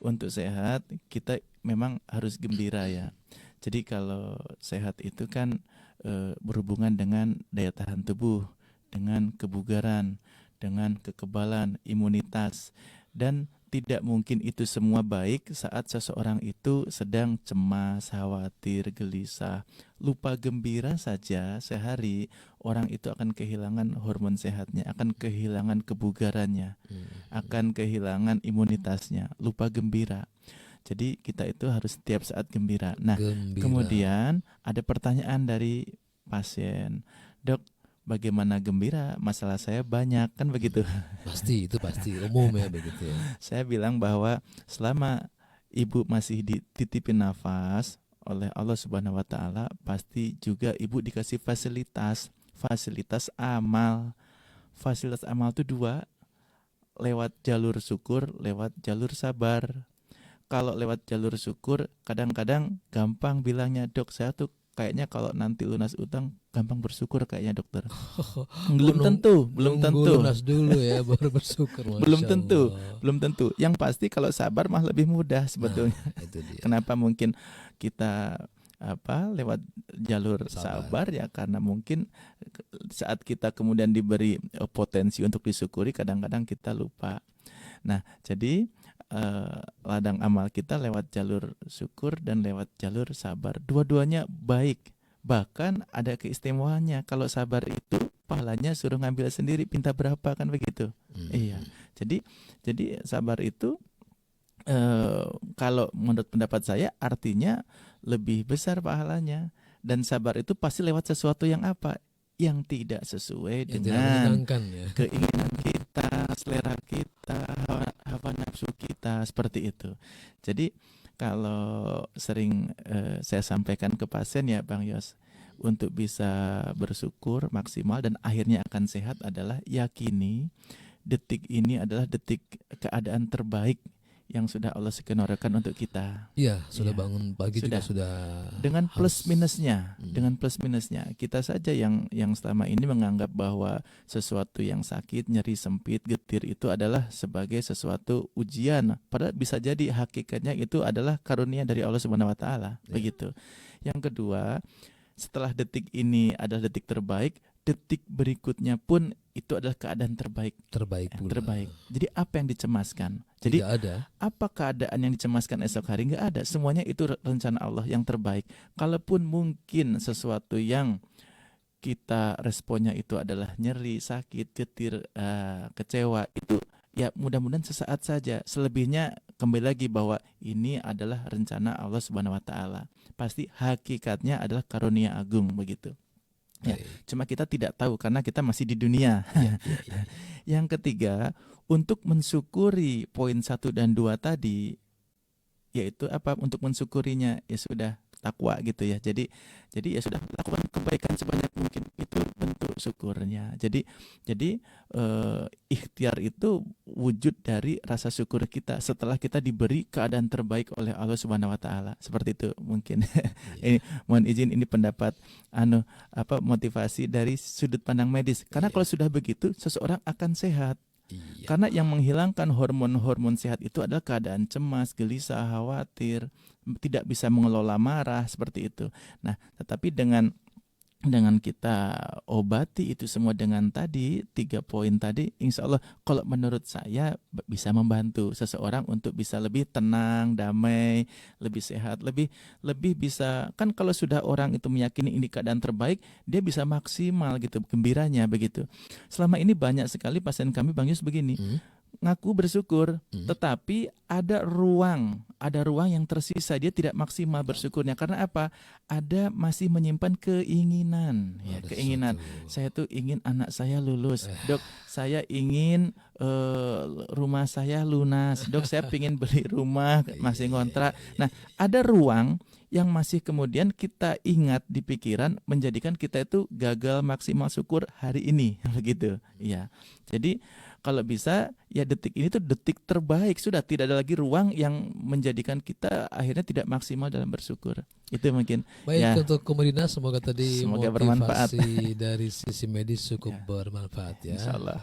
untuk sehat kita memang harus gembira ya. Jadi kalau sehat itu kan berhubungan dengan daya tahan tubuh, dengan kebugaran, dengan kekebalan, imunitas, dan tidak mungkin itu semua baik saat seseorang itu sedang cemas, khawatir, gelisah, lupa gembira saja sehari, orang itu akan kehilangan hormon sehatnya, akan kehilangan kebugarannya, akan kehilangan imunitasnya, lupa gembira. Jadi kita itu harus setiap saat gembira. Nah, Gembira. kemudian ada pertanyaan dari pasien, dok, bagaimana gembira? Masalah saya banyak, kan begitu. Pasti itu pasti umum ya begitu ya. Saya bilang bahwa selama ibu masih dititipin nafas oleh Allah Subhanahu wa taala, pasti juga ibu dikasih fasilitas, fasilitas amal. Fasilitas amal itu dua, lewat jalur syukur, lewat jalur sabar. Kalau lewat jalur syukur, kadang-kadang gampang bilangnya, dok saya tuh kayaknya kalau nanti lunas utang gampang bersyukur kayaknya dokter. Oh, Belum tentu, belum nunggu tentu. lunas dulu ya baru bersyukur. Belum Masya tentu, Allah. belum tentu. Yang pasti kalau sabar mah lebih mudah Nah sebetulnya. itu dia, Kenapa mungkin kita lewat jalur sabar. sabar ya, karena mungkin saat kita kemudian diberi potensi untuk disyukuri, kadang-kadang kita lupa. Nah, jadi ladang amal kita lewat jalur syukur dan lewat jalur sabar. Dua-duanya baik. Bahkan ada keistimewaannya. Kalau sabar itu pahalanya suruh ngambil sendiri, pinta berapa, kan begitu. Iya. Jadi sabar itu kalau menurut pendapat saya artinya lebih besar pahalanya. Dan sabar itu pasti lewat sesuatu yang apa? Yang tidak sesuai Yang tidak dengan menyenangkan ya. keinginan kita, selera kita, hawa nafsu kita, seperti itu. Jadi kalau sering saya sampaikan ke pasien ya Bang Yos, untuk bisa bersyukur maksimal dan akhirnya akan sehat adalah yakini detik ini adalah detik keadaan terbaik yang sudah Allah skenario-kan untuk kita. Iya, sudah Ya, bangun pagi juga sudah dengan plus harus. minusnya, dengan plus minusnya. Kita saja yang selama ini menganggap bahwa sesuatu yang sakit, nyeri, sempit, getir itu adalah sebagai sesuatu ujian. Padahal bisa jadi hakikatnya itu adalah karunia dari Allah Subhanahu wa taala. Begitu. Yang kedua, setelah detik ini adalah detik terbaik, detik berikutnya pun itu adalah keadaan terbaik pula. Terbaik. Jadi apa yang dicemaskan? Jadi tidak ada. Apa keadaan yang dicemaskan esok hari? Nggak ada. Semuanya itu rencana Allah yang terbaik. Kalaupun mungkin sesuatu yang kita responnya itu adalah nyeri, sakit, getir, kecewa, itu ya mudah-mudahan sesaat saja. Selebihnya kembali lagi bahwa ini adalah rencana Allah Subhanahu wa taala. Pasti hakikatnya adalah karunia agung, begitu. Ya, cuma kita tidak tahu karena kita masih di dunia. Yang ketiga, untuk mensyukuri poin 1 dan 2 tadi, yaitu apa? Untuk mensyukurinya ya sudah takwa gitu ya. Jadi ya sudah lakukan kebaikan sebanyak mungkin, itu bentuk syukurnya. Jadi ikhtiar itu wujud dari rasa syukur kita setelah kita diberi keadaan terbaik oleh Allah Subhanahu wa taala. Seperti itu mungkin. Ini mohon izin, ini pendapat motivasi dari sudut pandang medis. Karena kalau sudah begitu seseorang akan sehat. Karena yang menghilangkan hormon-hormon sehat itu adalah keadaan cemas, gelisah, khawatir, tidak bisa mengelola marah, seperti itu. Nah, tetapi dengan kita obati itu semua dengan tadi 3 poin tadi, insya Allah kalau menurut saya bisa membantu seseorang untuk bisa lebih tenang, damai, lebih sehat, lebih bisa. Kan kalau sudah orang itu meyakini ini keadaan terbaik, dia bisa maksimal gitu gembiranya, begitu. Selama ini banyak sekali pasien kami Bang Yus begini, ngaku bersyukur, tetapi ada ruang yang tersisa, dia tidak maksimal bersyukurnya. Karena apa? Ada masih menyimpan keinginan, ya, keinginan. Saya tuh ingin anak saya lulus, dok. Saya ingin rumah saya lunas, dok. Saya ingin beli rumah, masih ngontrak. Nah, ada ruang yang masih kemudian kita ingat di pikiran, menjadikan kita itu gagal maksimal syukur hari ini, begitu. Ya, jadi kalau bisa ya detik ini tuh detik terbaik, sudah tidak ada lagi ruang yang menjadikan kita akhirnya tidak maksimal dalam bersyukur. Itu mungkin. Baik ya, untuk Komodina, semoga tadi semoga motivasi bermanfaat. dari sisi medis cukup bermanfaat ya. Insyaallah.